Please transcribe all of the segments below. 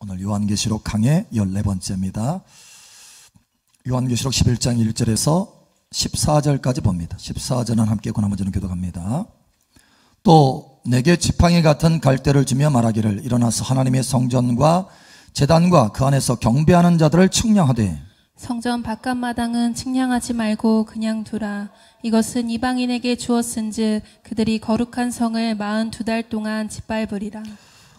오늘 요한계시록 강의 14번째입니다. 요한계시록 11장 1절에서 14절까지 봅니다. 14절은 함께 고나머지는 교독합니다. 또 내게 지팡이 같은 갈대를 주며 말하기를 일어나서 하나님의 성전과 제단과 그 안에서 경배하는 자들을 측량하되 성전 바깥마당은 측량하지 말고 그냥 두라. 이것은 이방인에게 주었은즉 그들이 거룩한 성을 42달 동안 짓밟으리라.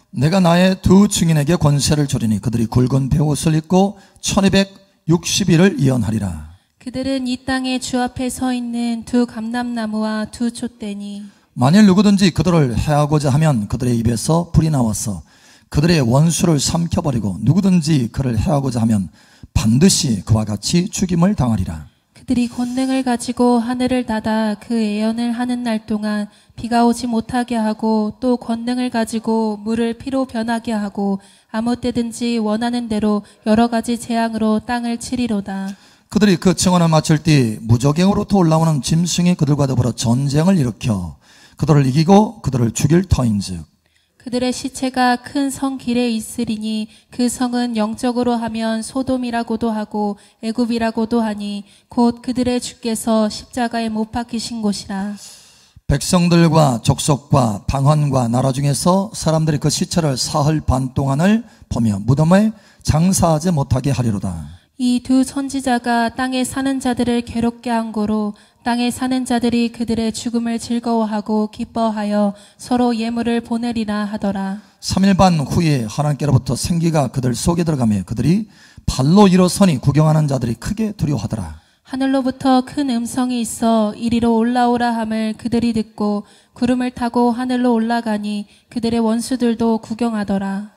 내가 나의 두 증인에게 권세를 주리니 그들이 굵은 베옷을 입고 1260일을 예언하리라. 그들은 이 땅에 주 앞에 서 있는 두 감람나무와 두 촛대니 만일 누구든지 그들을 해하고자 하면 그들의 입에서 불이 나와서 그들의 원수를 삼켜버리고 누구든지 그를 해하고자 하면 반드시 그와 같이 죽임을 당하리라. 그들이 권능을 가지고 하늘을 닫아 그 예언을 하는 날 동안 비가 오지 못하게 하고 또 권능을 가지고 물을 피로 변하게 하고 아무 때든지 원하는 대로 여러 가지 재앙으로 땅을 치리로다. 그들이 그 증언을 마칠 때 무저갱으로부터 올라오는 짐승이 그들과 더불어 전쟁을 일으켜 그들을 이기고 그들을 죽일 터인즉 그들의 시체가 큰 성 길에 있으리니 그 성은 영적으로 하면 소돔이라고도 하고 애굽이라고도 하니 곧 그들의 주께서 십자가에 못 박히신 곳이라. 백성들과 족속과 방언과 나라 중에서 사람들이 그 시체를 사흘 반 동안을 보며 무덤에 장사하지 못하게 하리로다. 이 두 선지자가 땅에 사는 자들을 괴롭게 한 고로 땅에 사는 자들이 그들의 죽음을 즐거워하고 기뻐하여 서로 예물을 보내리라 하더라. 3일 반 후에 하나님께로부터 생기가 그들 속에 들어가며 그들이 발로 일어서니 구경하는 자들이 크게 두려워하더라. 하늘로부터 큰 음성이 있어 이리로 올라오라 함을 그들이 듣고 구름을 타고 하늘로 올라가니 그들의 원수들도 구경하더라.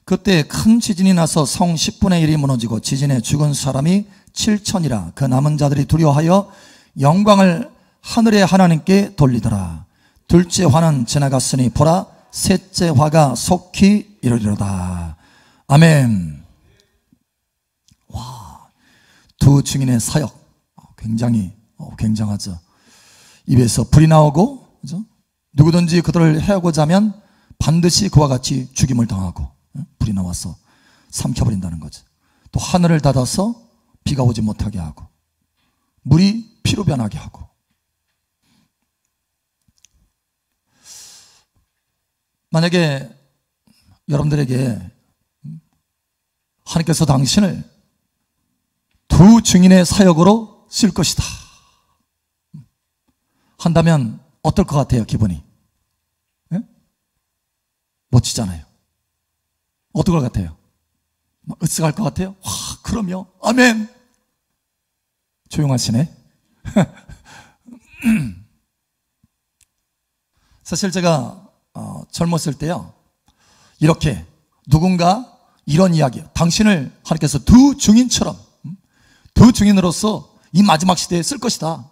그때 큰 지진이 나서 성 10분의 1이 무너지고 지진에 죽은 사람이 7천이라. 그 남은 자들이 두려워하여 영광을 하늘의 하나님께 돌리더라. 둘째 화는 지나갔으니 보라 셋째 화가 속히 이르리로다. 아멘. 와, 두 증인의 사역 굉장히 굉장하죠. 입에서 불이 나오고, 그죠? 누구든지 그들을 해하고자 하면 반드시 그와 같이 죽임을 당하고 불이 나와서 삼켜버린다는 거죠. 또 하늘을 닫아서 비가 오지 못하게 하고 물이 피로 변하게 하고. 만약에 여러분들에게 하나님께서 당신을 두 증인의 사역으로 쓸 것이다 한다면 어떨 것 같아요? 기분이 멋지잖아요. 어떨 것 같아요? 으쓱할 것 같아요? 와, 그럼요. 아멘. 조용하시네. 사실 제가 젊었을 때요, 이렇게 누군가 이런 이야기, 당신을 하나님께서 두 증인처럼, 두 증인으로서 이 마지막 시대에 쓸 것이다,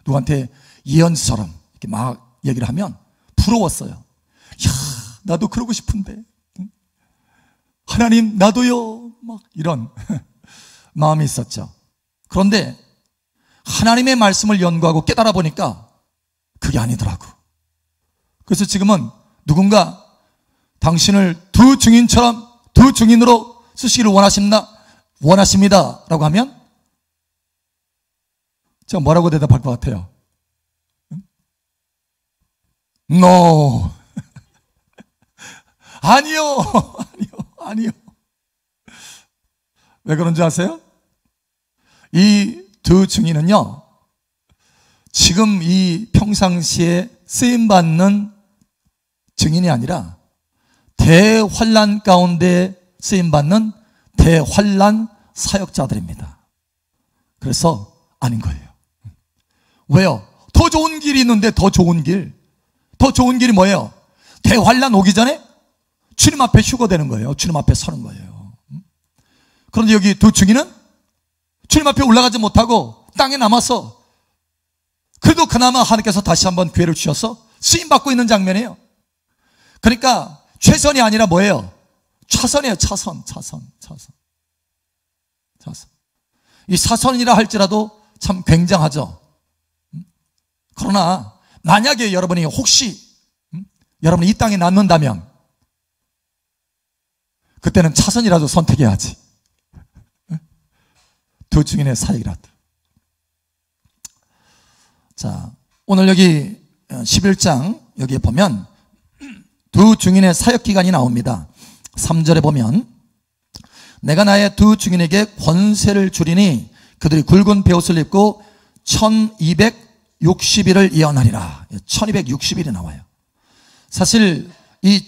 누구한테 예언처럼 이렇게 막 얘기를 하면 부러웠어요. 야, 나도 그러고 싶은데, 하나님 나도요, 막 이런 마음이 있었죠. 그런데 하나님의 말씀을 연구하고 깨달아 보니까 그게 아니더라고. 그래서 지금은 누군가 당신을 두 증인처럼, 두 증인으로 쓰시기를 원하십니다 라고 하면 제가 뭐라고 대답할 것 같아요? No. 아니요. 왜 그런지 아세요? 이 두 증인은요, 지금 이 평상시에 쓰임받는 증인이 아니라 대환란 가운데 쓰임받는 대환란 사역자들입니다. 그래서 아닌 거예요. 왜요? 더 좋은 길이 있는데 더 좋은 길이 뭐예요? 대환란 오기 전에 주님 앞에 휴거되는 거예요. 주님 앞에 서는 거예요. 그런데 여기 두 증인은 주님 앞에 올라가지 못하고 땅에 남아서 그래도 그나마 하나님께서 다시 한번 기회를 주셔서 쓰임받고 있는 장면이에요. 그러니까 최선이 아니라 뭐예요? 차선이에요. 차선. 이 사선이라 할지라도 참 굉장하죠. 그러나 만약에 여러분이 혹시 여러분이 이 땅에 남는다면 그때는 차선이라도 선택해야지. 두 증인의 사역이라도. 자, 오늘 여기 11장 여기에 보면 두 증인의 사역 기간이 나옵니다. 3절에 보면 내가 나의 두 증인에게 권세를 주리니 그들이 굵은 베옷을 입고 1260일을 예언하리라. 1260일이 나와요. 사실 이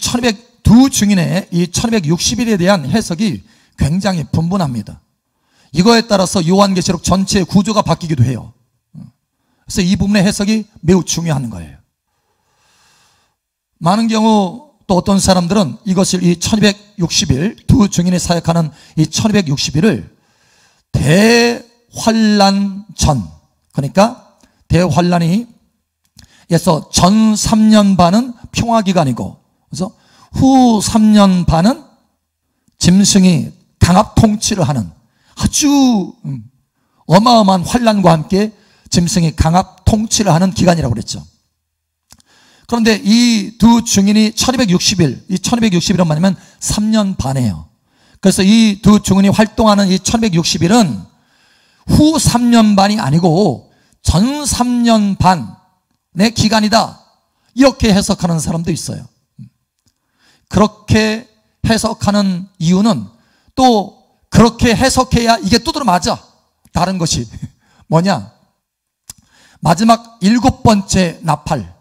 두 증인의 이 1260일에 대한 해석이 굉장히 분분합니다. 이거에 따라서 요한계시록 전체의 구조가 바뀌기도 해요. 그래서 이 부분의 해석이 매우 중요한 거예요. 많은 경우 또 어떤 사람들은 이것을 이 1260일, 두 증인이 사역하는 이 1260일을 대환란 전, 그러니까 대환란이 에서 전 3년 반은 평화기간이고, 그래서 후 3년 반은 짐승이 강압 통치를 하는 아주 어마어마한 환란과 함께 짐승이 강압 통치를 하는 기간이라고 그랬죠. 그런데 이 두 증인이 1260일, 이 1260일은 뭐냐면 3년 반이에요. 그래서 이 두 증인이 활동하는 이 1260일은 후 3년 반이 아니고 전 3년 반의 기간이다. 이렇게 해석하는 사람도 있어요. 그렇게 해석하는 이유는 또 그렇게 해석해야 이게 또 맞아. 다른 것이 뭐냐? 마지막 7번째 나팔,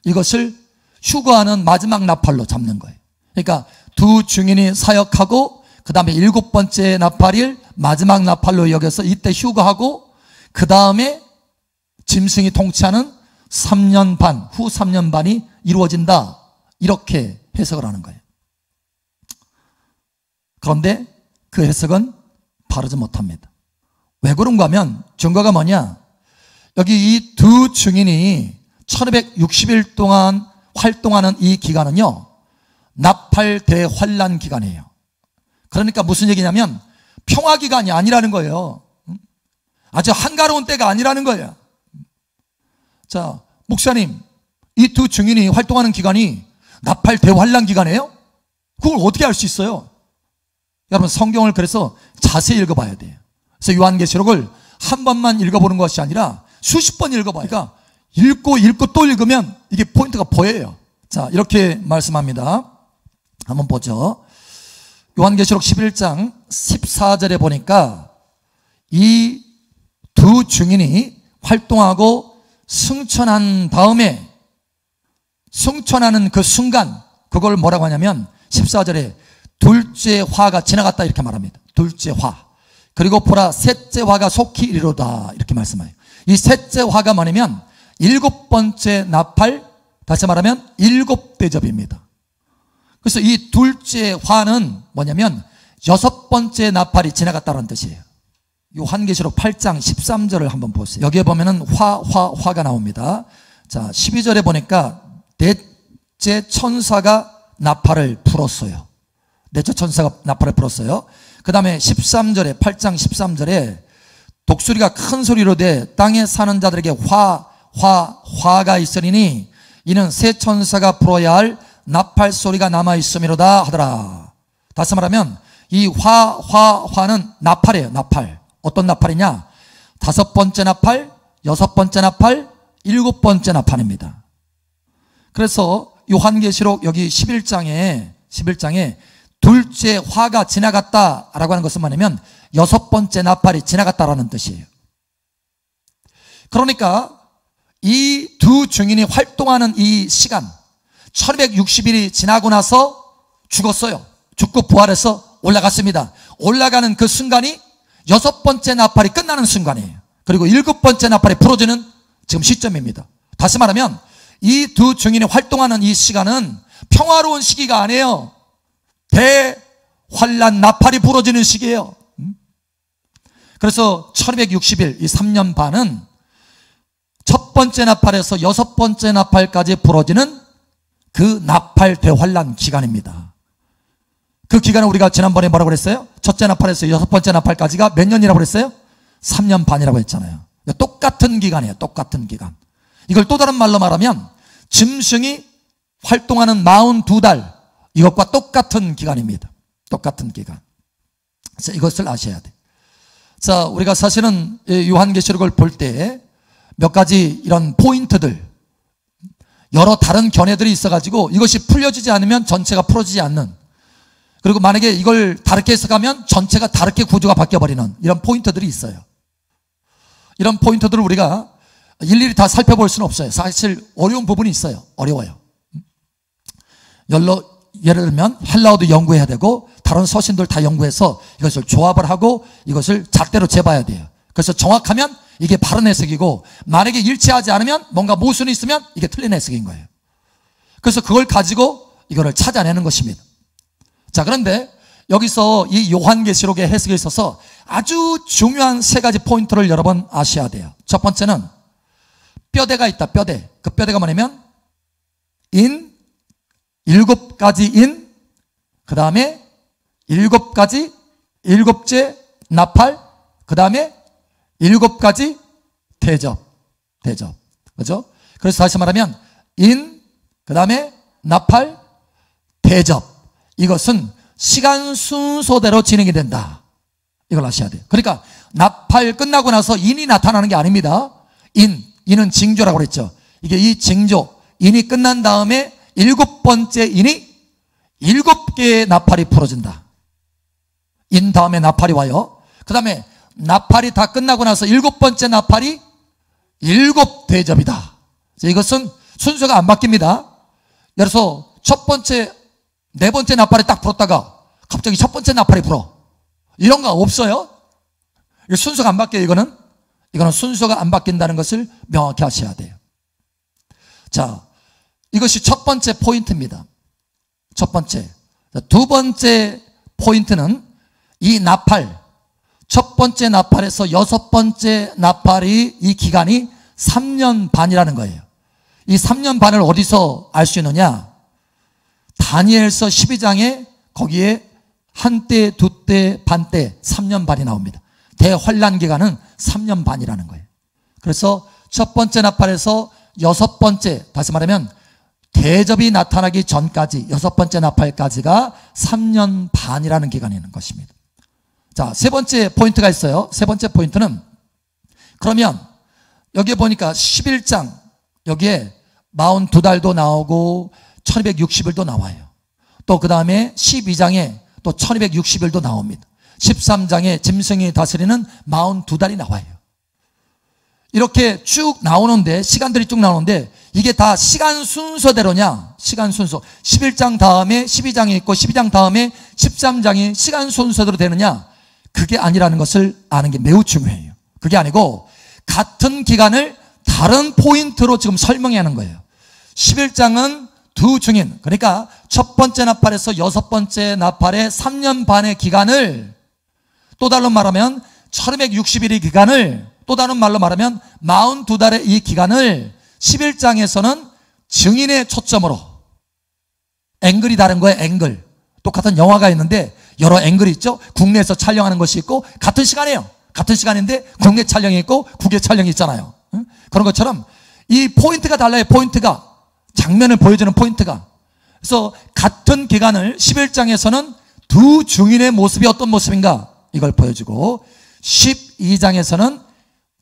이것을 휴거하는 마지막 나팔로 잡는 거예요. 그러니까 두 증인이 사역하고 그 다음에 7번째 나팔을 마지막 나팔로 여겨서 이때 휴거하고 그 다음에 짐승이 통치하는 3년 반, 후 3년 반이 이루어진다. 이렇게 해석을 하는 거예요. 그런데 그 해석은 바르지 못합니다. 왜 그런가 하면 증거가 뭐냐? 여기 이 두 증인이 1260일 동안 활동하는 이 기간은요, 나팔 대환란 기간이에요. 그러니까 무슨 얘기냐면 평화 기간이 아니라는 거예요. 아주 한가로운 때가 아니라는 거예요. 자, 목사님, 이 두 증인이 활동하는 기간이 나팔 대환란 기간이에요? 그걸 어떻게 알 수 있어요? 여러분, 성경을 그래서 자세히 읽어봐야 돼요. 그래서 요한계시록을 한 번만 읽어보는 것이 아니라 수십 번 읽어봐요. 그러니까 읽고 또 읽으면 이게 포인트가 보여요. 자, 이렇게 말씀합니다. 한번 보죠. 요한계시록 11장 14절에 보니까 이 두 증인이 활동하고 승천한 다음에 승천하는 그 순간, 그걸 뭐라고 하냐면 14절에 둘째 화가 지나갔다 이렇게 말합니다. 둘째 화. 그리고 보라 셋째 화가 속히 이르로다 이렇게 말씀해요. 이 셋째 화가 뭐냐면 7번째 나팔, 다시 말하면 7대접입니다. 그래서 이 둘째 화는 뭐냐면 6번째 나팔이 지나갔다는 뜻이에요. 요한계시록 8장 13절을 한번 보세요. 여기에 보면은 화가 나옵니다. 자, 12절에 보니까 넷째 천사가 나팔을 불었어요. 넷째 천사가 나팔을 불었어요. 그 다음에 13절에 8장 13절에 독수리가 큰 소리로 돼 땅에 사는 자들에게 화가 있으리니 이는 새 천사가 불어야 할 나팔 소리가 남아있음이로다 하더라. 다시 말하면 이 화는 나팔이에요. 나팔. 어떤 나팔이냐? 5번째 나팔, 6번째 나팔, 7번째 나팔입니다. 그래서 요한계시록 여기 11장에 둘째 화가 지나갔다라고 하는 것은 뭐냐면 6번째 나팔이 지나갔다라는 뜻이에요. 그러니까 이 두 증인이 활동하는 이 시간 1260일이 지나고 나서 죽었어요. 죽고 부활해서 올라갔습니다. 올라가는 그 순간이 6번째 나팔이 끝나는 순간이에요. 그리고 7번째 나팔이 부러지는 지금 시점입니다. 다시 말하면 이 두 증인이 활동하는 이 시간은 평화로운 시기가 아니에요. 대환란 나팔이 부러지는 시기예요. 그래서 1260일 이 3년 반은 첫 번째 나팔에서 6번째 나팔까지 부러지는 그 나팔 대환란 기간입니다. 그 기간을 우리가 지난번에 뭐라고 그랬어요? 첫째 나팔에서 6번째 나팔까지가 몇 년이라고 그랬어요? 3년 반이라고 했잖아요. 똑같은 기간이에요. 똑같은 기간. 이걸 또 다른 말로 말하면 짐승이 활동하는 42달, 이것과 똑같은 기간입니다. 똑같은 기간. 자, 이것을 아셔야 돼. 자, 우리가 사실은 요한계시록을 볼 때 몇 가지 이런 포인트들, 여러 다른 견해들이 있어가지고 이것이 풀려지지 않으면 전체가 풀어지지 않는, 그리고 만약에 이걸 다르게 해석하면 전체가 다르게 구조가 바뀌어버리는 이런 포인트들이 있어요. 이런 포인트들을 우리가 일일이 다 살펴볼 수는 없어요. 사실 어려운 부분이 있어요. 어려워요. 예를 들면 헬라어도 연구해야 되고 다른 서신들 다 연구해서 이것을 조합을 하고 이것을 잣대로 재봐야 돼요. 그래서 정확하면 이게 바른 해석이고, 만약에 일치하지 않으면 뭔가 모순이 있으면 이게 틀린 해석인 거예요. 그래서 그걸 가지고 이거를 찾아내는 것입니다. 자, 그런데 여기서 이 요한계시록의 해석에 있어서 아주 중요한 세 가지 포인트를 여러분 아셔야 돼요. 첫 번째는 뼈대가 있다. 뼈대. 그 뼈대가 뭐냐면 인, 7가지 인, 그 다음에 7가지, 7째 나팔, 그 다음에 7가지 대접. 그죠? 그래서 다시 말하면 인, 그 다음에 나팔, 대접. 이것은 시간 순서대로 진행이 된다. 이걸 아셔야 돼요. 그러니까 나팔 끝나고 나서 인이 나타나는 게 아닙니다. 인은 징조라고 그랬죠. 이게 이 징조, 인이 끝난 다음에 7번째 인이 7개의 나팔이 풀어진다. 인 다음에 나팔이 와요. 그 다음에 나팔이 다 끝나고 나서 7번째 나팔이 7대접이다. 이것은 순서가 안 바뀝니다. 예를 들어서 첫 번째, 4번째 나팔이 딱 불었다가 갑자기 첫 번째 나팔이 불어. 이런 거 없어요. 순서가 안 바뀌어요. 이거는 순서가 안 바뀐다는 것을 명확히 하셔야 돼요. 자, 이것이 첫 번째 포인트입니다. 첫 번째. 두 번째 포인트는 이 나팔, 첫 번째 나팔에서 6번째 나팔이, 이 기간이 3년 반이라는 거예요. 이 3년 반을 어디서 알 수 있느냐? 다니엘서 12장에 거기에 한때, 두때, 반때, 3년 반이 나옵니다. 대환란 기간은 3년 반이라는 거예요. 그래서 첫 번째 나팔에서 6번째, 다시 말하면 대접이 나타나기 전까지 6번째 나팔까지가 3년 반이라는 기간이 있는 것입니다. 자, 세 번째 포인트가 있어요. 세 번째 포인트는, 그러면 여기에 보니까 11장, 여기에 42달도 나오고 1260일도 나와요. 또 그 다음에 12장에 또 1260일도 나옵니다. 13장에 짐승이 다스리는 42달이 나와요. 이렇게 쭉 나오는데, 시간들이 쭉 나오는데, 이게 다 시간 순서대로냐? 시간 순서. 11장 다음에 12장이 있고 12장 다음에 13장이 시간 순서대로 되느냐? 그게 아니라는 것을 아는 게 매우 중요해요. 그게 아니고 같은 기간을 다른 포인트로 지금 설명해야 하는 거예요. 11장은 두 증인, 그러니까 첫 번째 나팔에서 6번째 나팔의 3년 반의 기간을, 또 다른 말하면 1260일의 기간을, 또 다른 말로 말하면 42달의 이 기간을 11장에서는 증인의 초점으로, 앵글이 다른 거예요. 앵글. 똑같은 영화가 있는데 여러 앵글이 있죠. 국내에서 촬영하는 것이 있고, 같은 시간이에요. 같은 시간인데 국내 촬영이 있고 국외 촬영이 있잖아요. 그런 것처럼 이 포인트가 달라요. 포인트가, 장면을 보여주는 포인트가. 그래서 같은 기간을 11장에서는 두 증인의 모습이 어떤 모습인가, 이걸 보여주고, 12장에서는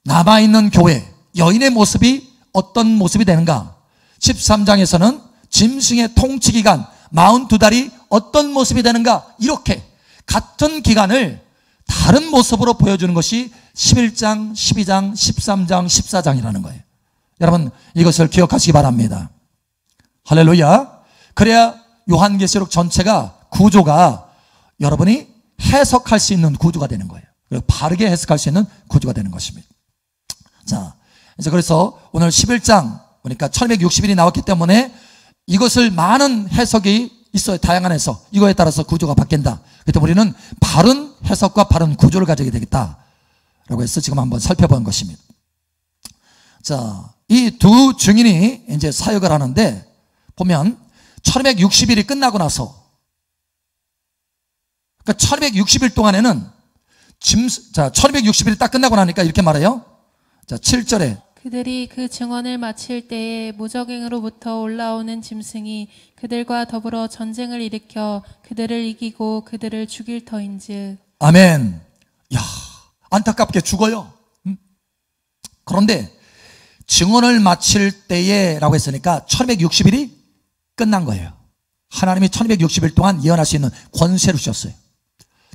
남아있는 교회, 여인의 모습이 어떤 모습이 되는가, 13장에서는 짐승의 통치기간 42달이 어떤 모습이 되는가, 이렇게 같은 기간을 다른 모습으로 보여주는 것이 11장, 12장, 13장, 14장이라는 거예요. 여러분, 이것을 기억하시기 바랍니다. 할렐루야. 그래야 요한계시록 전체가, 구조가 여러분이 해석할 수 있는 구조가 되는 거예요. 그리고 바르게 해석할 수 있는 구조가 되는 것입니다. 자, 이제 그래서 오늘 11장 보니까 1260일이 나왔기 때문에 이것을 많은 해석이 있어요. 다양한 해석. 이거에 따라서 구조가 바뀐다. 그때 우리는 바른 해석과 바른 구조를 가지게 되겠다라고 해서 지금 한번 살펴본 것입니다. 자, 이 두 증인이 이제 사역을 하는데, 보면 1260일이 끝나고 나서, 그러니까 1260일 동안에는 1260일이 딱 끝나고 나니까 이렇게 말해요. 자, 7절에 그들이 그 증언을 마칠 때에 무적행으로부터 올라오는 짐승이 그들과 더불어 전쟁을 일으켜 그들을 이기고 그들을 죽일 터인즉. 아멘. 야, 안타깝게 죽어요. 그런데 증언을 마칠 때에 라고 했으니까 1260일이 끝난 거예요. 하나님이 1260일 동안 예언할 수 있는 권세를 주셨어요.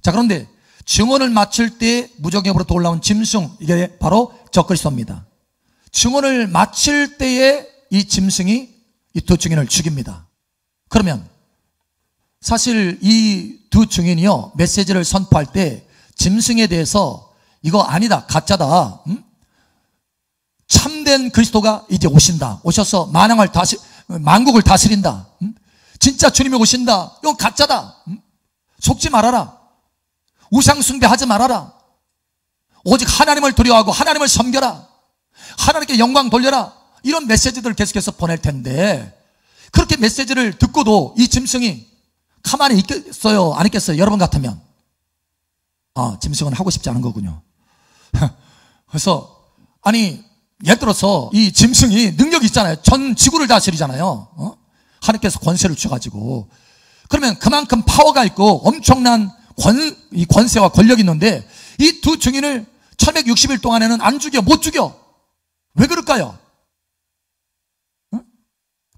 자, 그런데 증언을 마칠 때 무적행으로부터 올라온 짐승, 이게 바로 적그리스도입니다. 증언을 마칠 때에 이 짐승이 이 두 증인을 죽입니다. 그러면 사실 이 두 증인이요, 메시지를 선포할 때 짐승에 대해서 이거 아니다, 가짜다, 참된 그리스도가 이제 오신다, 오셔서 만국을 다스린다, 진짜 주님이 오신다, 이건 가짜다, 속지 말아라, 우상 숭배하지 말아라, 오직 하나님을 두려워하고 하나님을 섬겨라, 하나님께 영광 돌려라, 이런 메시지들을 계속해서 보낼 텐데, 그렇게 메시지를 듣고도 이 짐승이 가만히 있겠어요, 안 있겠어요? 여러분 같으면 짐승은 하고 싶지 않은 거군요. 그래서 아니, 예를 들어서 이 짐승이 능력이 있잖아요. 전 지구를 다스리잖아요. 하나님께서 권세를 주셔가지고, 그러면 그만큼 파워가 있고 엄청난 권세와 권력이 있는데 이 두 증인을 1160일 동안에는 안 죽여, 못 죽여. 왜 그럴까요?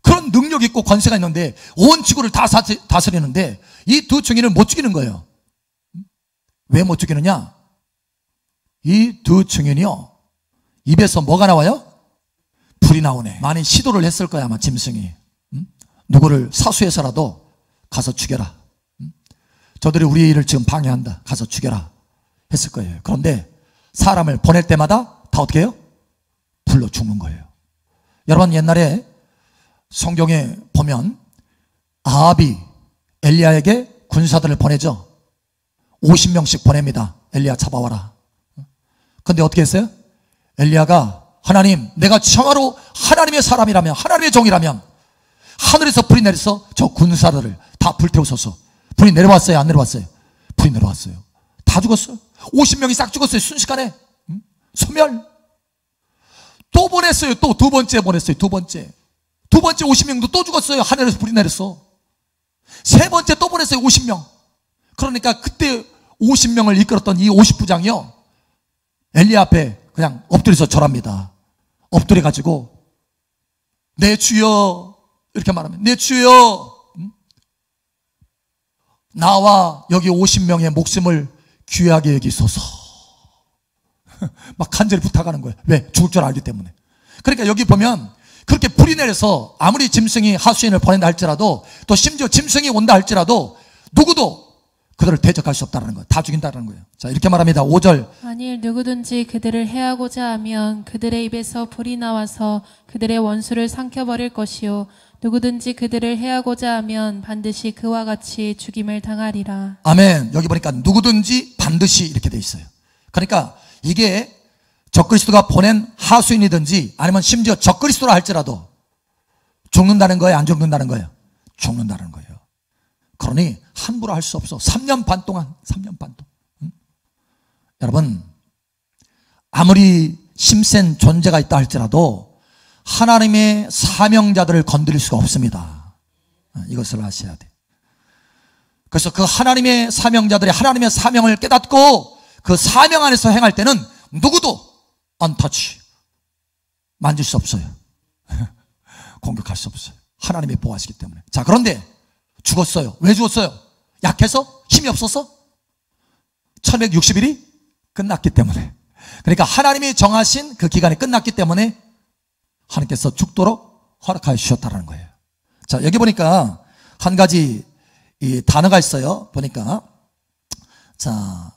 그런 능력이 있고 권세가 있는데 온 지구를 다 다스리는데 이 두 증인을 못 죽이는 거예요. 왜 못 죽이느냐? 이 두 증인이요, 입에서 뭐가 나와요? 불이 나오네. 많이 시도를 했을 거야, 아마 짐승이. 누구를 사수해서라도 가서 죽여라, 저들이 우리 일을 지금 방해한다, 가서 죽여라 했을 거예요. 그런데 사람을 보낼 때마다 다 어떻게 해요? 불로 죽는 거예요. 여러분, 옛날에 성경에 보면 아합이 엘리야에게 군사들을 보내죠. 50명씩 보냅니다. 엘리야 잡아와라. 근데 어떻게 했어요? 엘리야가, 하나님, 내가 정말로 하나님의 사람이라면, 하나님의 종이라면 하늘에서 불이 내려서 저 군사들을 다 불태우소서. 불이 내려왔어요, 안 내려왔어요? 불이 내려왔어요. 다 죽었어요. 50명이 싹 죽었어요, 순식간에. 소멸. 또 보냈어요. 또 두 번째 보냈어요. 두 번째 50명도 또 죽었어요. 하늘에서 불이 내렸어. 세 번째 또 보냈어요. 50명. 그러니까 그때 50명을 이끌었던 이 50부장이요, 엘리야 앞에 그냥 엎드려서 절합니다. 엎드려가지고, 내 주여, 이렇게 말하면, 내 주여, 나와 여기 50명의 목숨을 귀하게 여기소서. 막 간절히 부탁하는 거예요. 왜? 죽을 줄 알기 때문에. 그러니까 여기 보면 그렇게 불이 내려서 아무리 짐승이 하수인을 보낸다 할지라도, 또 심지어 짐승이 온다 할지라도 누구도 그들을 대적할 수 없다는 거예요. 다 죽인다는 거예요. 자, 이렇게 말합니다. 5절. 만일 누구든지 그들을 해하고자 하면 그들의 입에서 불이 나와서 그들의 원수를 삼켜버릴 것이요, 누구든지 그들을 해하고자 하면 반드시 그와 같이 죽임을 당하리라. 아멘. 여기 보니까 누구든지 반드시 이렇게 돼 있어요. 그러니까 이게 적그리스도가 보낸 하수인이든지 아니면 심지어 적그리스도라 할지라도 죽는다는 거예요, 안 죽는다는 거예요? 죽는다는 거예요. 그러니 함부로 할 수 없어. 3년 반 동안. 여러분, 아무리 힘센 존재가 있다 할지라도 하나님의 사명자들을 건드릴 수가 없습니다. 이것을 아셔야 돼. 그래서 그 하나님의 사명자들이 하나님의 사명을 깨닫고 그 사명 안에서 행할 때는 누구도 언터치, 만질 수 없어요. 공격할 수 없어요. 하나님이 보호하시기 때문에. 자, 그런데 죽었어요. 왜 죽었어요? 약해서? 힘이 없어서? 1160일이 끝났기 때문에. 그러니까 하나님이 정하신 그 기간이 끝났기 때문에 하나님께서 죽도록 허락하여 주셨다는 거예요. 자, 여기 보니까 한 가지 이 단어가 있어요. 보니까, 자,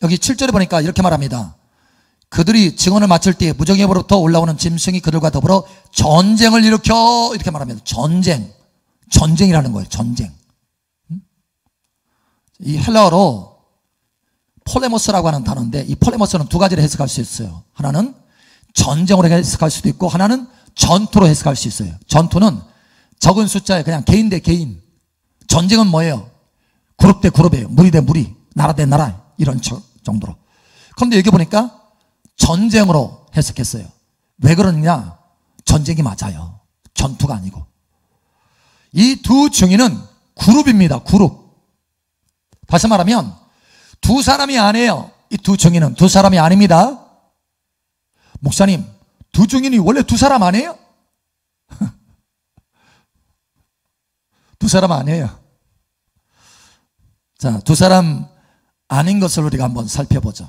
여기 7절에 보니까 이렇게 말합니다. 그들이 증언을 마칠 때 무정예로부터 올라오는 짐승이 그들과 더불어 전쟁을 일으켜, 이렇게 말합니다. 전쟁이라는 거예요. 전쟁. 이 헬라어로 폴레모스라고 하는 단어인데, 이 폴레모스는 두 가지로 해석할 수 있어요. 하나는 전쟁으로 해석할 수도 있고, 하나는 전투로 해석할 수 있어요. 전투는 적은 숫자에 그냥 개인 대 개인. 전쟁은 뭐예요? 그룹 대 그룹이에요. 무리 대 무리, 나라 대 나라, 이런 정도로. 그런데 여기 보니까 전쟁으로 해석했어요. 왜 그러느냐? 전쟁이 맞아요. 전투가 아니고. 이 두 증인은 그룹입니다. 그룹. 다시 말하면 두 사람이 아니에요. 이 두 증인은 두 사람이 아닙니다. 목사님, 두 증인이 원래 두 사람 아니에요? 두 사람 아니에요. 자, 두 사람 아닌 것을 우리가 한번 살펴보죠.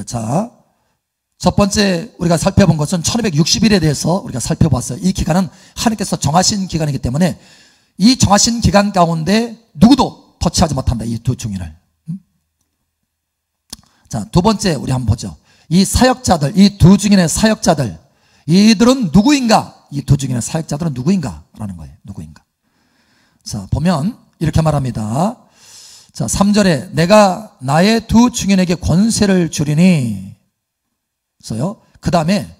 자, 첫 번째 우리가 살펴본 것은 1260일에 대해서 우리가 살펴봤어요. 이 기간은 하나님께서 정하신 기간이기 때문에 이 정하신 기간 가운데 누구도 터치하지 못한다. 이 두 증인을. 자, 두 번째 우리 한번 보죠. 이 사역자들, 이 두 증인의 사역자들, 이들은 누구인가? 이 두 증인의 사역자들은 누구인가? 라는 거예요. 누구인가? 자, 보면 이렇게 말합니다. 자, 3절에 내가 나의 두 증인에게 권세를 주리니 써요. 그 다음에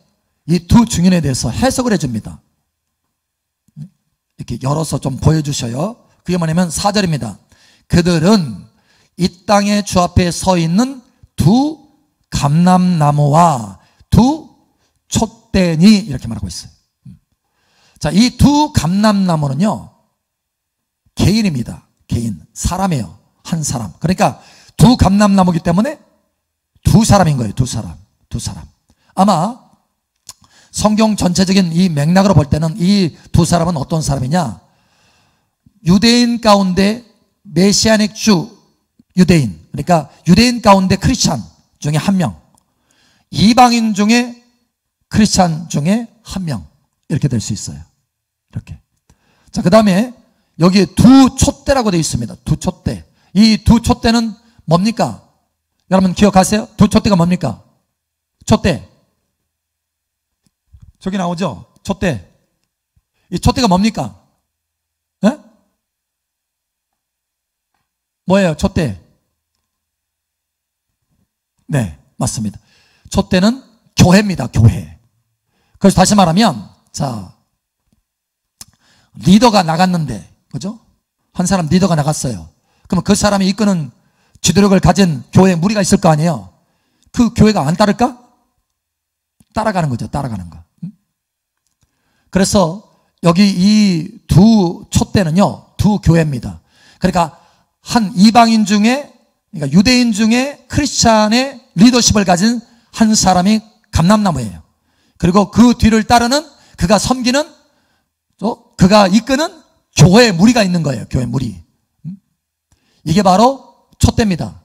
이 두 증인에 대해서 해석을 해줍니다. 이렇게 열어서 좀 보여주셔요. 그게 뭐냐면 4절입니다. 그들은 이 땅의 주 앞에 서 있는 두 감람나무와 두 촛대니 이렇게 말하고 있어요. 자, 이 두 감람나무는요, 개인입니다. 개인. 사람이에요. 한 사람. 그러니까 두 감람나무이기 때문에 두 사람인 거예요. 두 사람. 아마 성경 전체적인 이 맥락으로 볼 때는 이 두 사람은 어떤 사람이냐? 유대인 가운데 메시아닉 주 유대인, 그러니까 유대인 가운데 크리스찬 중에 한 명, 이방인 중에 크리스찬 중에 한 명, 이렇게 될 수 있어요. 이렇게. 자, 그 다음에 여기에 두 촛대라고 되어 있습니다. 두 촛대. 이 두 촛대는 뭡니까? 여러분 기억하세요? 두 촛대가 뭡니까? 촛대. 저기 나오죠? 촛대. 이 촛대가 뭡니까? 네? 뭐예요? 촛대. 네, 맞습니다. 촛대는 교회입니다. 교회. 그래서 다시 말하면, 자, 리더가 나갔는데, 그죠? 한 사람 리더가 나갔어요. 그러면 그 사람이 이끄는 지도력을 가진 교회에 무리가 있을 거 아니에요? 그 교회가 안 따를까? 따라가는 거죠. 따라가는 거. 그래서 여기 이 두 촛대는요, 두 교회입니다. 그러니까 한 이방인 중에, 그러니까 유대인 중에 크리스찬의 리더십을 가진 한 사람이 감람나무예요. 그리고 그 뒤를 따르는, 그가 섬기는, 또 그가 이끄는 교회의 무리가 있는 거예요. 교회 무리. 이게 바로 촛대입니다.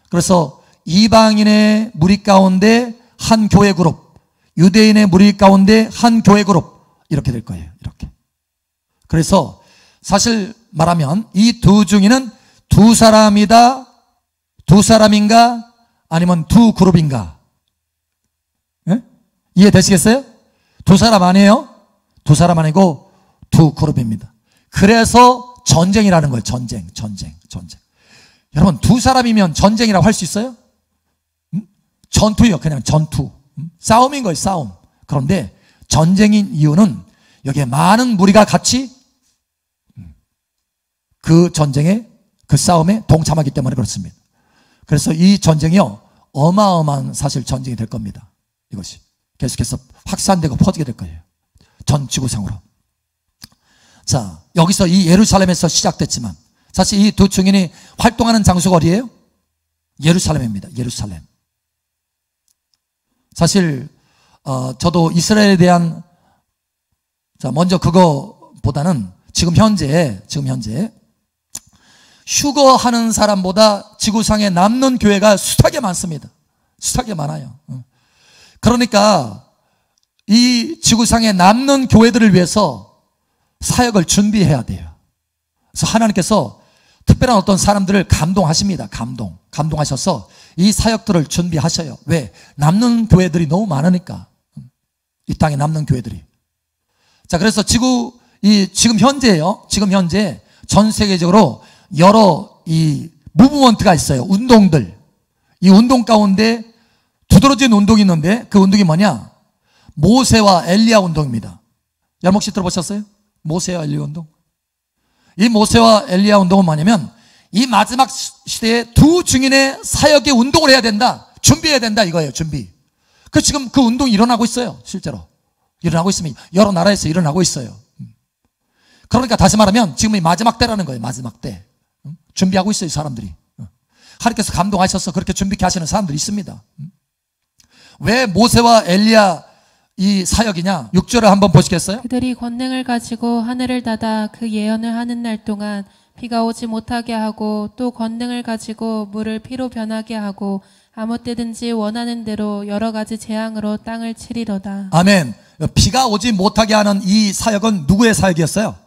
그래서 이방인의 무리 가운데 한 교회 그룹, 유대인의 무리 가운데 한 교회 그룹, 이렇게 될 거예요. 이렇게. 그래서 사실 말하면 이 두 증인은 두 사람이다, 두 사람인가, 아니면 두 그룹인가? 네? 이해되시겠어요? 두 사람 아니에요? 두 사람 아니고 두 그룹입니다. 그래서 전쟁이라는 거예요. 전쟁. 여러분, 두 사람이면 전쟁이라고 할 수 있어요? 전투요. 그냥 전투. 싸움인 거예요. 싸움. 그런데 전쟁인 이유는 여기에 많은 무리가 같이 그 전쟁에, 그 싸움에 동참하기 때문에 그렇습니다. 그래서 이 전쟁이요, 어마어마한 사실 전쟁이 될 겁니다. 이것이 계속해서 확산되고 퍼지게 될 거예요. 전 지구상으로. 자, 여기서 이 예루살렘에서 시작됐지만 사실 이 두 증인이 활동하는 장소가 어디예요? 예루살렘입니다. 예루살렘. 사실 저도 이스라엘에 대한, 자, 먼저 그거보다는 지금 현재 휴거하는 사람보다 지구상에 남는 교회가 숱하게 많습니다. 숱하게 많아요. 그러니까 이 지구상에 남는 교회들을 위해서 사역을 준비해야 돼요. 그래서 하나님께서 특별한 어떤 사람들을 감동하십니다. 감동하셔서 이 사역들을 준비하셔요. 왜? 남는 교회들이 너무 많으니까. 이 땅에 남는 교회들이. 자, 그래서 지금 현재예요. 지금 현재 전 세계적으로 여러 이 무브먼트가 있어요. 운동들. 이 운동 가운데 두드러진 운동이 있는데 그 운동이 뭐냐? 모세와 엘리야 운동입니다. 여러분 혹시 들어보셨어요? 모세와 엘리야 운동? 이 모세와 엘리야 운동은 뭐냐면 이 마지막 시대에 두 증인의 사역의 운동을 해야 된다. 준비해야 된다 이거예요. 준비. 지금 그 운동이 일어나고 있어요. 실제로. 일어나고 있습니다. 여러 나라에서 일어나고 있어요. 그러니까 다시 말하면 지금이 마지막 때라는 거예요. 마지막 때. 준비하고 있어요, 사람들이. 하나님께서 감동하셔서 그렇게 준비케 하시는 사람들이 있습니다. 왜 모세와 엘리야 이 사역이냐? 6절을 한번 보시겠어요? 그들이 권능을 가지고 하늘을 닫아 그 예언을 하는 날 동안 비가 오지 못하게 하고 또 권능을 가지고 물을 피로 변하게 하고 아무 때든지 원하는 대로 여러 가지 재앙으로 땅을 치리로다. 아멘. 비가 오지 못하게 하는 이 사역은 누구의 사역이었어요?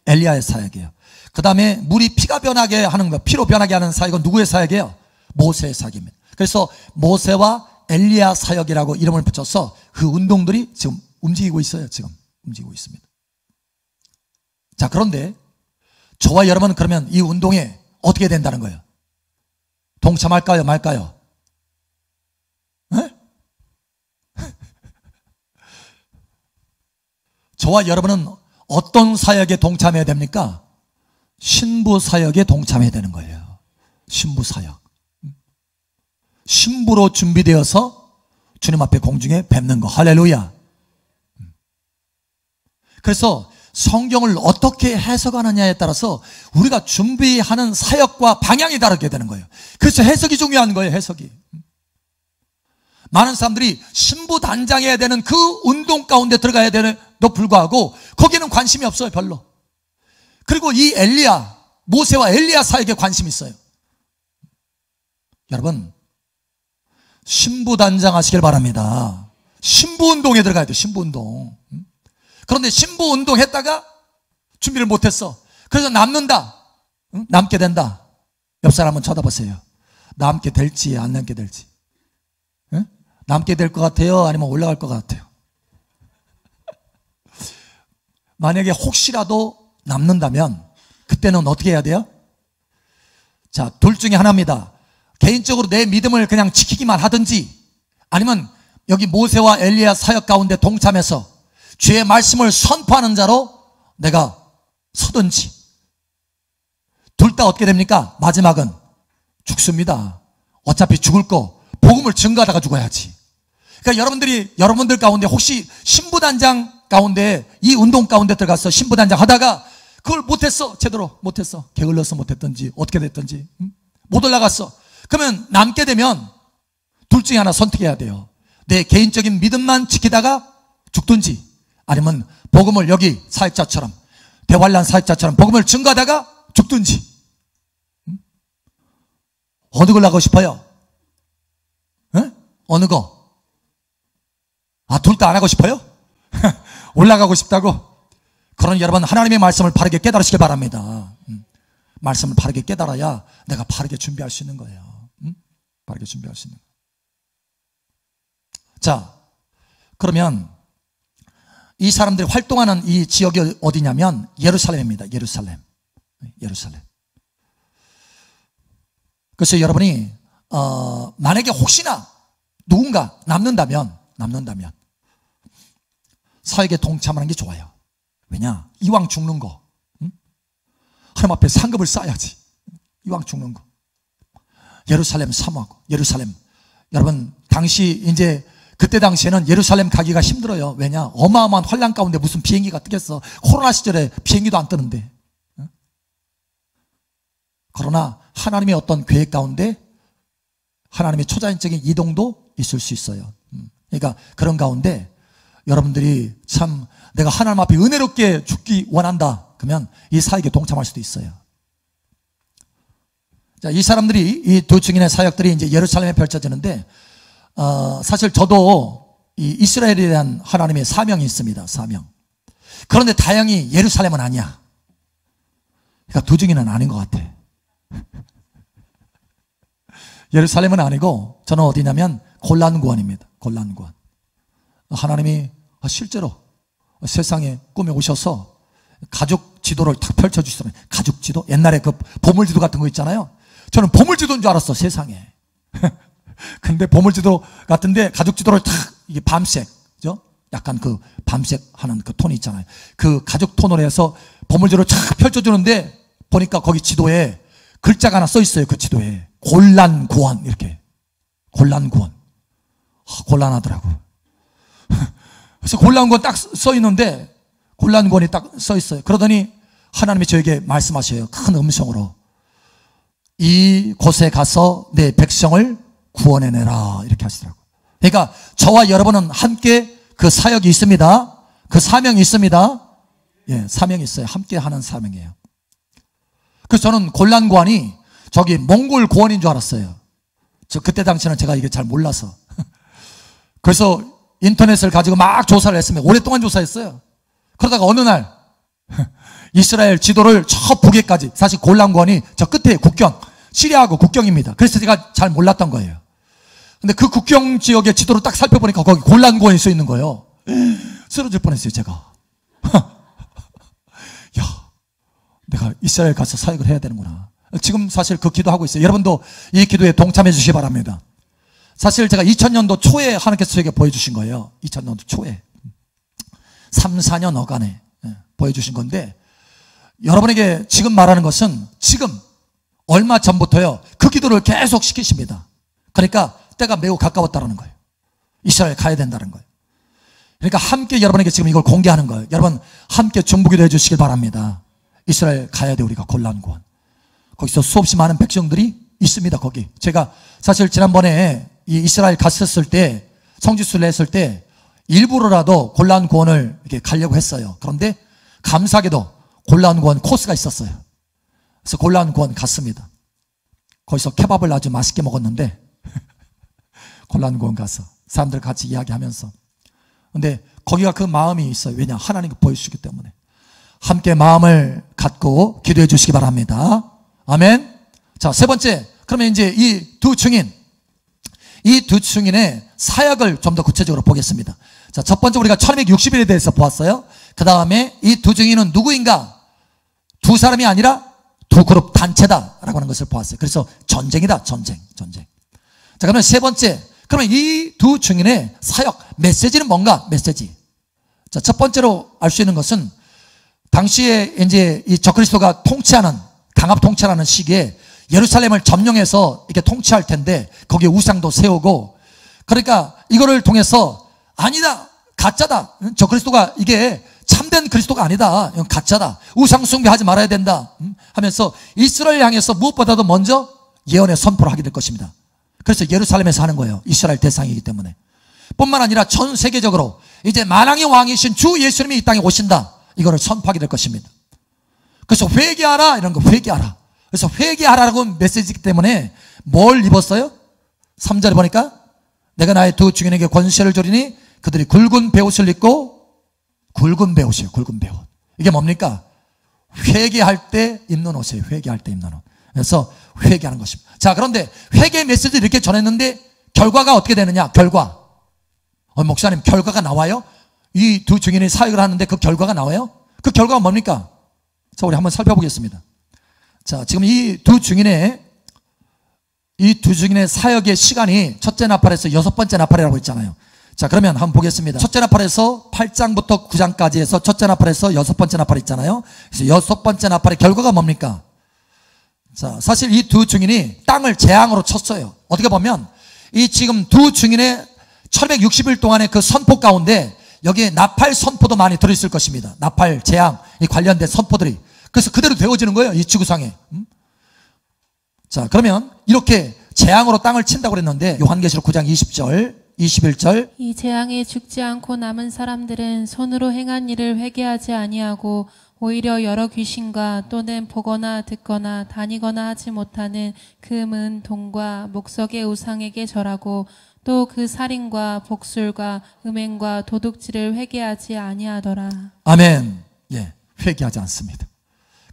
엘리야의 사역이에요. 그 다음에 물이 피가 변하게 하는 거, 피로 변하게 하는 사역은 누구의 사역이에요? 모세의 사역입니다. 그래서 모세와 엘리야 사역이라고 이름을 붙여서 그 운동들이 지금 움직이고 있어요. 지금 움직이고 있습니다. 자, 그런데 저와 여러분은 그러면 이 운동에 어떻게 된다는 거예요? 동참할까요? 말까요? 네? 저와 여러분은 어떤 사역에 동참해야 됩니까? 신부 사역에 동참해야 되는 거예요. 신부 사역. 신부로 준비되어서 주님 앞에 공중에 뵙는 거. 할렐루야. 그래서 성경을 어떻게 해석하느냐에 따라서 우리가 준비하는 사역과 방향이 다르게 되는 거예요. 그래서 해석이 중요한 거예요. 해석이. 많은 사람들이 신부 단장해야 되는 그 운동 가운데 들어가야 되는도 불구하고 거기는 관심이 없어요. 별로. 그리고 이 엘리야, 모세와 엘리야 사역에 관심이 있어요. 여러분, 신부 단장 하시길 바랍니다. 신부 운동에 들어가야 돼요. 신부 운동. 그런데 신부 운동 했다가 준비를 못했어. 그래서 남는다. 남게 된다. 옆 사람 한번 쳐다보세요. 남게 될지 안 남게 될지. 남게 될 것 같아요? 아니면 올라갈 것 같아요? 만약에 혹시라도 남는다면 그때는 어떻게 해야 돼요? 자, 둘 중에 하나입니다. 개인적으로 내 믿음을 그냥 지키기만 하든지 아니면 여기 모세와 엘리야 사역 가운데 동참해서 주의 말씀을 선포하는 자로 내가 서든지. 둘 다 어떻게 됩니까? 마지막은 죽습니다. 어차피 죽을 거 복음을 증거하다가 죽어야지. 그러니까 여러분들 가운데 혹시 신부단장 가운데 이 운동 가운데 들어가서 신부단장 하다가 그걸 못했어. 제대로 못했어. 게을러서 못했든지 어떻게 됐든지 못 올라갔어. 그러면 남게 되면 둘 중에 하나 선택해야 돼요. 내 개인적인 믿음만 지키다가 죽든지 아니면 복음을 여기 사역자처럼 대환란 사역자처럼 복음을 증거하다가 죽든지. 어느 걸 나가고 싶어요? 에? 어느 거? 아, 둘 다 안 하고 싶어요? 올라가고 싶다고? 그러니 여러분 하나님의 말씀을 바르게 깨달으시길 바랍니다. 말씀을 바르게 깨달아야 내가 바르게 준비할 수 있는 거예요. 바르게 준비할 수 있는 거예요. 자, 그러면 이 사람들이 활동하는 이 지역이 어디냐면 예루살렘입니다. 예루살렘. 그래서 여러분이 만약에 혹시나 누군가 남는다면 사역에 동참하는 게 좋아요. 왜냐? 이왕 죽는 거 하나님 앞에 상급을 쌓아야지. 이왕 죽는 거. 예루살렘 사모하고 예루살렘. 여러분 당시 이제 그때 당시에는 예루살렘 가기가 힘들어요. 왜냐? 어마어마한 환란 가운데 무슨 비행기가 뜨겠어. 코로나 시절에 비행기도 안 뜨는데. 그러나 하나님의 어떤 계획 가운데 하나님의 초자연적인 이동도 있을 수 있어요. 그러니까 그런 가운데 여러분들이 참 내가 하나님 앞에 은혜롭게 죽기 원한다. 그러면 이 사역에 동참할 수도 있어요. 자, 이 사람들이 이 두 증인의 사역들이 이제 예루살렘에 펼쳐지는데 사실 저도 이 이스라엘에 대한 하나님의 사명이 있습니다. 사명. 그런데 다행히 예루살렘은 아니야. 그러니까 두 증인은 아닌 것 같아. 예루살렘은 아니고 저는 어디냐면 골란구원입니다. 골란구원. 하나님이 실제로 세상에 꿈에 오셔서 가족 지도를 탁 펼쳐주시더라고요. 가족 지도? 옛날에 그 보물지도 같은 거 있잖아요. 저는 보물지도인 줄 알았어, 세상에. 근데 보물지도 같은데 가족 지도를 탁, 이게 밤색, 그죠? 약간 그 밤색 하는 그 톤이 있잖아요. 그 가족 톤으로 해서 보물지도를 탁 펼쳐주는데 보니까 거기 지도에 글자가 하나 써 있어요. 그 지도에. 골란구원, 이렇게. 골란구원. 곤란하더라고. 그래서 곤란권 딱 써 있는데, 곤란권이 딱 써 있어요. 그러더니 하나님이 저에게 말씀하셔요. 큰 음성으로. 이 곳에 가서 내 백성을 구원해내라. 이렇게 하시더라고요. 그러니까 저와 여러분은 함께 그 사역이 있습니다. 그 사명이 있습니다. 예, 사명이 있어요. 함께 하는 사명이에요. 그래서 저는 곤란관이 저기 몽골 고원인 줄 알았어요. 저 그때 당시는 제가 이게 잘 몰라서. 그래서 인터넷을 가지고 막 조사를 했습니다. 오랫동안 조사했어요. 그러다가 어느 날 이스라엘 지도를 저 북에까지, 사실 곤란관이 저 끝에 국경, 시리아하고 국경입니다. 그래서 제가 잘 몰랐던 거예요. 근데 그 국경 지역의 지도를 딱 살펴보니까 거기 곤란관이 써 있는 거예요. 쓰러질 뻔했어요, 제가. 야, 내가 이스라엘 가서 사역을 해야 되는구나. 지금 사실 그 기도하고 있어요. 여러분도 이 기도에 동참해 주시기 바랍니다. 사실 제가 2000년도 초에 하나님께서 저에게 보여주신 거예요. 2000년도 초에 3, 4년 어간에 보여주신 건데, 여러분에게 지금 말하는 것은 지금 얼마 전부터요, 그 기도를 계속 시키십니다. 그러니까 때가 매우 가까웠다는 거예요. 이스라엘 가야 된다는 거예요. 그러니까 함께 여러분에게 지금 이걸 공개하는 거예요. 여러분 함께 중보기도 해주시길 바랍니다. 이스라엘 가야 돼. 우리가 곤란권 거기서 수없이 많은 백성들이 있습니다. 거기 제가 사실 지난번에 이 이스라엘 갔었을 때, 성지순례 했을 때 일부러라도 곤란권을 이렇게 가려고 했어요. 그런데 감사하게도 곤란권 코스가 있었어요. 그래서 곤란권 갔습니다. 거기서 케밥을 아주 맛있게 먹었는데 곤란권 가서 사람들 같이 이야기하면서, 근데 거기가 그 마음이 있어요. 왜냐? 하나님께 보여주시기 때문에. 함께 마음을 갖고 기도해 주시기 바랍니다. 아멘. 자, 세 번째, 그러면 이제 이 두 증인의 사역을 좀 더 구체적으로 보겠습니다. 자, 첫 번째 우리가 1260일에 대해서 보았어요. 그 다음에 이 두 증인은 누구인가? 두 사람이 아니라 두 그룹 단체다라고 하는 것을 보았어요. 그래서 전쟁이다. 전쟁. 자, 그러면 세 번째, 그러면 이 두 증인의 사역 메시지는 뭔가? 메시지. 자, 첫 번째로 알 수 있는 것은 당시에 이제 이 적그리스도가 통치하는, 강압 통치하는 시기에 예루살렘을 점령해서 이렇게 통치할 텐데 거기에 우상도 세우고, 그러니까 이거를 통해서 아니다, 가짜다, 적그리스도가 이게 참된 그리스도가 아니다, 이건 가짜다, 우상 숭배하지 말아야 된다 하면서 이스라엘 향해서 무엇보다도 먼저 예언의 선포를 하게 될 것입니다. 그래서 예루살렘에서 하는 거예요. 이스라엘 대상이기 때문에. 뿐만 아니라 전 세계적으로 이제 만왕의 왕이신 주 예수님이 이 땅에 오신다, 이거를 선포하게 될 것입니다. 그래서 회개하라, 이런 거 회개하라. 그래서 회개하라고 메시지이기 때문에 뭘 입었어요? 3절에 보니까 내가 나의 두 증인에게 권세를 주리니 그들이 굵은 베옷을 입고, 굵은 베옷이에요. 굵은 베옷. 이게 뭡니까? 회개할 때 입는 옷이에요. 회개할 때 입는 옷. 그래서 회개하는 것입니다. 자, 그런데 회개 메시지를 이렇게 전했는데 결과가 어떻게 되느냐? 결과. 목사님, 결과가 나와요? 이 두 증인이 사역을 하는데 그 결과가 나와요? 그 결과가 뭡니까? 자, 우리 한번 살펴보겠습니다. 자, 지금 이 두 증인의 사역의 시간이 첫째 나팔에서 여섯 번째 나팔이라고 했잖아요. 자, 그러면 한번 보겠습니다. 첫째 나팔에서 8장부터 9장까지 해서 첫째 나팔에서 여섯 번째 나팔 있잖아요. 그래서 여섯 번째 나팔의 결과가 뭡니까? 자, 사실 이 두 증인이 땅을 재앙으로 쳤어요. 어떻게 보면 이 지금 두 증인의 1260일 동안의 그 선포 가운데 여기에 나팔 선포도 많이 들어있을 것입니다. 나팔, 재앙, 이 관련된 선포들이. 그래서 그대로 되어지는 거예요, 이 지구상에. 자, 그러면 이렇게 재앙으로 땅을 친다고 그랬는데 요한계시록 9장 20절, 21절. 이 재앙에 죽지 않고 남은 사람들은 손으로 행한 일을 회개하지 아니하고 오히려 여러 귀신과 또는 보거나 듣거나 다니거나 하지 못하는 금은 동과 목석의 우상에게 절하고 또 그 살인과 복술과 음행과 도둑질을 회개하지 아니하더라. 아멘. 예, 회개하지 않습니다.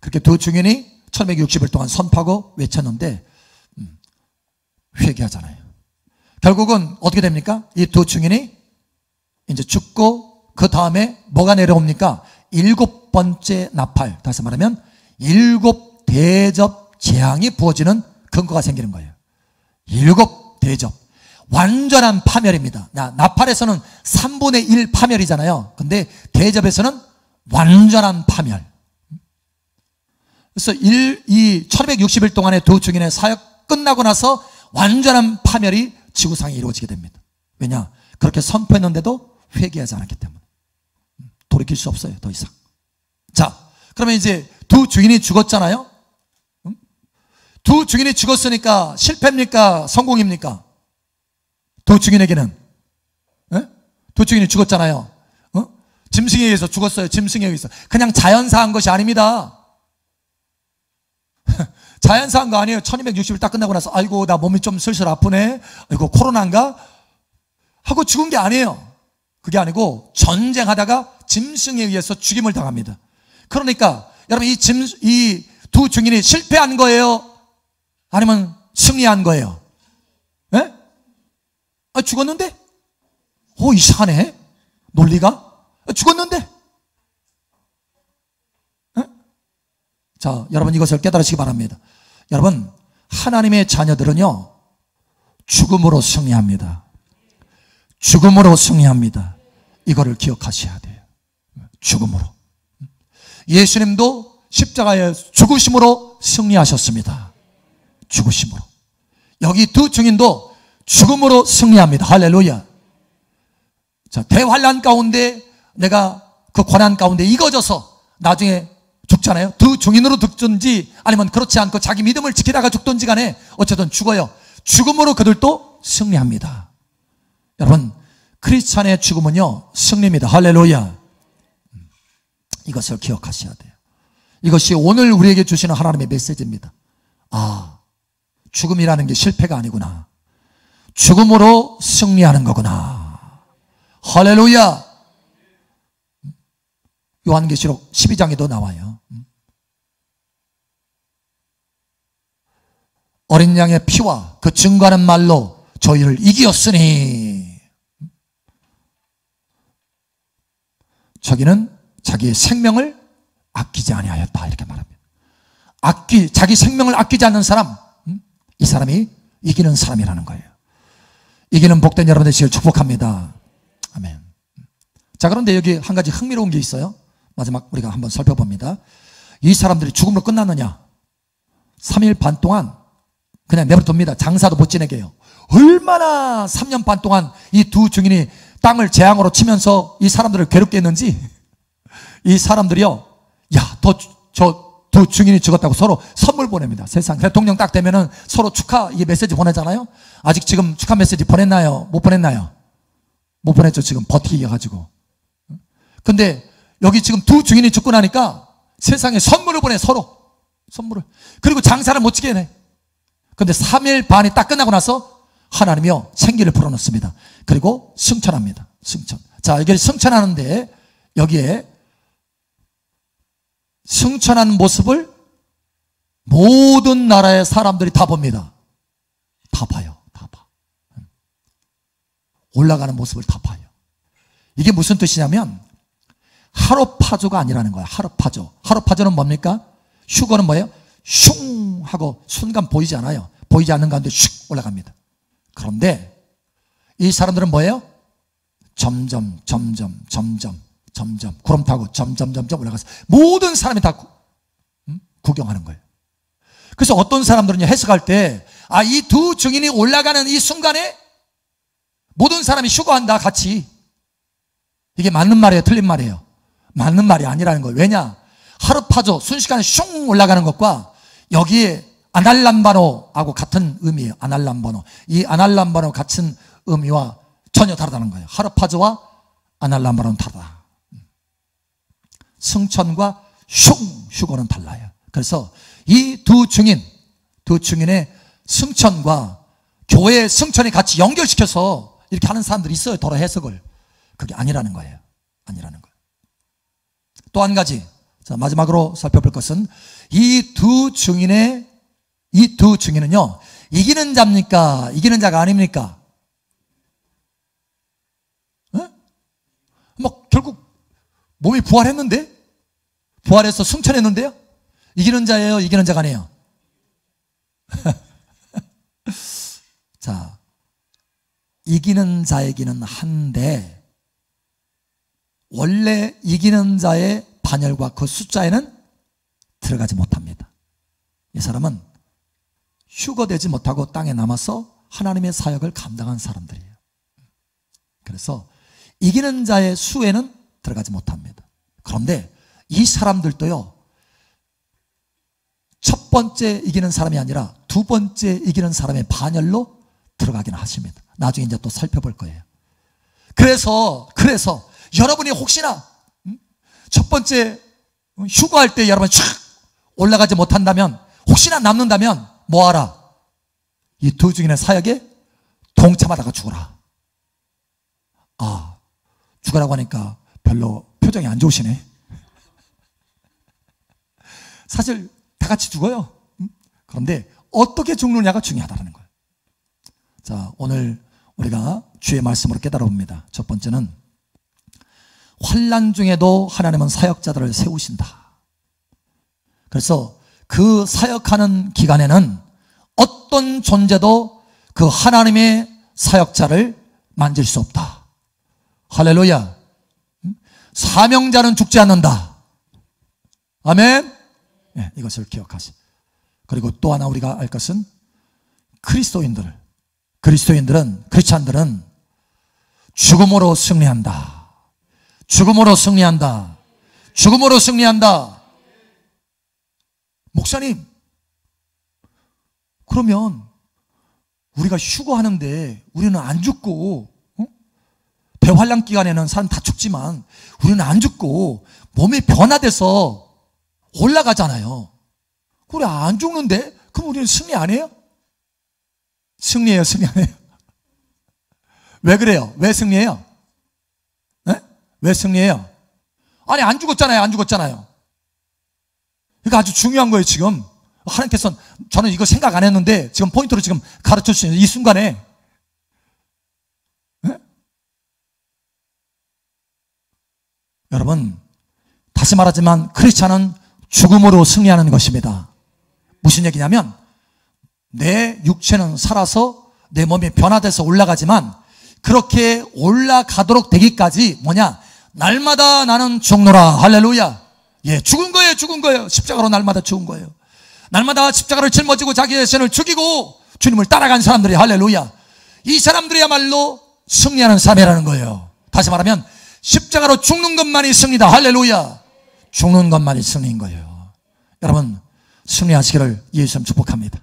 그렇게 두 증인이 1260일 동안 선포하고 외쳤는데 회개하잖아요. 결국은 어떻게 됩니까? 이 두 증인이 이제 죽고 그 다음에 뭐가 내려옵니까? 일곱 번째 나팔, 다시 말하면 일곱 대접 재앙이 부어지는 근거가 생기는 거예요. 일곱 대접. 완전한 파멸입니다. 나팔에서는 3분의 1 파멸이잖아요. 근데 대접에서는 완전한 파멸. 그래서 이 1260일 동안의 두 증인의 사역 끝나고 나서 완전한 파멸이 지구상에 이루어지게 됩니다. 왜냐? 그렇게 선포했는데도 회개하지 않았기 때문에. 돌이킬 수 없어요, 더 이상. 자, 그러면 이제 두 증인이 죽었잖아요? 두 증인이 죽었으니까 실패입니까? 성공입니까? 두 증인에게는. 예? 두 증인이 죽었잖아요. 짐승에 의해서 죽었어요. 짐승에 의해서. 그냥 자연사한 것이 아닙니다. 자연사한 거 아니에요. 1260일 딱 끝나고 나서 아이고 나 몸이 좀 슬슬 아프네. 아이고 코로나인가? 하고 죽은 게 아니에요. 그게 아니고 전쟁하다가 짐승에 의해서 죽임을 당합니다. 그러니까 여러분 이 두 증인이 실패한 거예요? 아니면 승리한 거예요? 예? 아, 죽었는데? 이상하네. 논리가? 죽었는데? 예? 자, 여러분 이것을 깨달으시기 바랍니다. 여러분, 하나님의 자녀들은요, 죽음으로 승리합니다. 죽음으로 승리합니다. 이거를 기억하셔야 돼요. 죽음으로. 예수님도 십자가에 죽으심으로 승리하셨습니다. 죽으심으로. 여기 두 증인도 죽음으로 승리합니다. 할렐루야. 자, 대환란 가운데 내가 그 고난 가운데 이거져서 나중에 죽잖아요. 두 증인으로 죽든지 아니면 그렇지 않고 자기 믿음을 지키다가 죽든지 간에 어쨌든 죽어요. 죽음으로 그들도 승리합니다. 여러분, 크리스찬의 죽음은요, 승리입니다. 할렐루야. 이것을 기억하셔야 돼요. 이것이 오늘 우리에게 주시는 하나님의 메시지입니다. 아, 죽음이라는 게 실패가 아니구나. 죽음으로 승리하는 거구나. 할렐루야. 요한계시록 12장에도 나와요. 어린 양의 피와 그 증거하는 말로 저희를 이기었으니 저기는 자기의 생명을 아끼지 아니하였다 이렇게 말합니다. 자기 생명을 아끼지 않는 사람, 이 사람이 이기는 사람이라는 거예요. 이기는 복된 여러분 되시길 축복합니다. 아멘. 자, 그런데 여기 한 가지 흥미로운 게 있어요. 마지막 우리가 한번 살펴봅니다. 이 사람들이 죽음으로 끝났느냐? 3일 반 동안 그냥 내버려둡니다. 장사도 못 지내게 해요. 얼마나 3년 반 동안 이 두 증인이 땅을 재앙으로 치면서 이 사람들을 괴롭게 했는지, 이 사람들이요, 야, 저 두 증인이 죽었다고 서로 선물 보냅니다. 세상 대통령 딱 되면은 서로 축하 이 메시지 보내잖아요. 아직 지금 축하 메시지 보냈나요? 못 보냈나요? 못 보냈죠. 지금 버티기 가지고. 근데 여기 지금 두 증인이 죽고 나니까 세상에 선물을 보내, 서로 선물을. 그리고 장사를 못 지게 해. 근데 3일 반이 딱 끝나고 나서 하나님이요, 생기를 불어넣습니다. 그리고 승천합니다. 승천. 자, 여기 승천하는데 여기에 승천하는 모습을 모든 나라의 사람들이 다 봅니다. 다 봐요. 다 봐. 올라가는 모습을 다 봐요. 이게 무슨 뜻이냐면 하루파조가 아니라는 거예요. 하루파조. 하루파조는 뭡니까? 휴거는 뭐예요? 슝 하고 순간 보이지 않아요. 보이지 않는 가운데 슉 올라갑니다. 그런데 이 사람들은 뭐예요? 점점 구름 타고 점점 올라가서 모든 사람이 다 구경하는 거예요. 그래서 어떤 사람들은요, 해석할 때 이 두 증인이 올라가는 이 순간에 모든 사람이 휴거한다 같이. 이게 맞는 말이에요? 틀린 말이에요? 맞는 말이 아니라는 거예요. 왜냐? 하루파조 순식간에 슝 올라가는 것과 여기에 아날람바노하고 같은 의미예요. 아날람바노. 이 아날람바노 같은 의미와 전혀 다르다는 거예요. 하루파조와 아날람바노는 다르다. 승천과 휴거는 달라요. 그래서 이 두 증인의 승천과 교회의 승천이 같이 연결시켜서 이렇게 하는 사람들이 있어요. 더러 해석을. 그게 아니라는 거예요. 아니라는 거예요. 또 한 가지. 자, 마지막으로 살펴볼 것은 이 두 증인은요, 이기는 자입니까? 이기는 자가 아닙니까? 막 결국 몸이 부활했는데? 부활해서 승천했는데요? 이기는 자예요? 이기는 자가 아니에요? 자, 이기는 자이기는 한데 원래 이기는 자의 반열과 그 숫자에는 들어가지 못합니다. 이 사람은 휴거되지 못하고 땅에 남아서 하나님의 사역을 감당한 사람들이에요. 그래서 이기는 자의 수에는 들어가지 못합니다. 그런데 이 사람들도요, 첫 번째 이기는 사람이 아니라 두 번째 이기는 사람의 반열로 들어가기는 하십니다. 나중에 이제 또 살펴볼 거예요. 그래서 여러분이 혹시나 첫 번째 휴거할 때 여러분 촥 올라가지 못한다면, 혹시나 남는다면 뭐하라? 이 두 증인의 사역에 동참하다가 죽어라. 아, 죽으라고 하니까 별로 표정이 안 좋으시네. 사실 다 같이 죽어요. 그런데 어떻게 죽느냐가 중요하다는 거예요. 자, 오늘 우리가 주의 말씀으로 깨달아봅니다. 첫 번째는 환난 중에도 하나님은 사역자들을 세우신다. 그래서 그 사역하는 기간에는 어떤 존재도 그 하나님의 사역자를 만질 수 없다. 할렐루야. 사명자는 죽지 않는다. 아멘. 네, 이것을 기억하시. 그리고 또 하나 우리가 알 것은 크리스찬들은 죽음으로 승리한다. 죽음으로 승리한다. 죽음으로 승리한다. 목사님, 그러면 우리가 휴거하는데 우리는 안 죽고, 대환란 기간에는 사람 다 죽지만 우리는 안 죽고 몸이 변화돼서 올라가잖아요. 우리 안 죽는데? 그럼 우리는 승리 안 해요? 승리해요, 승리 안 해요? 왜 그래요? 왜 승리해요? 네? 왜 승리해요? 아니, 안 죽었잖아요, 안 죽었잖아요. 이거 아주 중요한 거예요, 지금. 하나님께서는, 저는 이거 생각 안 했는데 지금 포인트로 지금 가르쳐 주시는 이 순간에, 네? 여러분, 다시 말하지만 크리스찬은 죽음으로 승리하는 것입니다. 무슨 얘기냐면, 내 육체는 살아서 내 몸이 변화돼서 올라가지만, 그렇게 올라가도록 되기까지 뭐냐? 날마다 나는 죽노라. 할렐루야. 예, 죽은 거예요. 십자가로 날마다 죽은 거예요. 날마다 십자가를 짊어지고 자기 자신을 죽이고 주님을 따라간 사람들이, 할렐루야, 이 사람들이야말로 승리하는 사람이라는 거예요. 다시 말하면 십자가로 죽는 것만이 승리다. 할렐루야. 죽는 것만이 승리인 거예요. 여러분, 승리하시기를 예수 이름 축복합니다.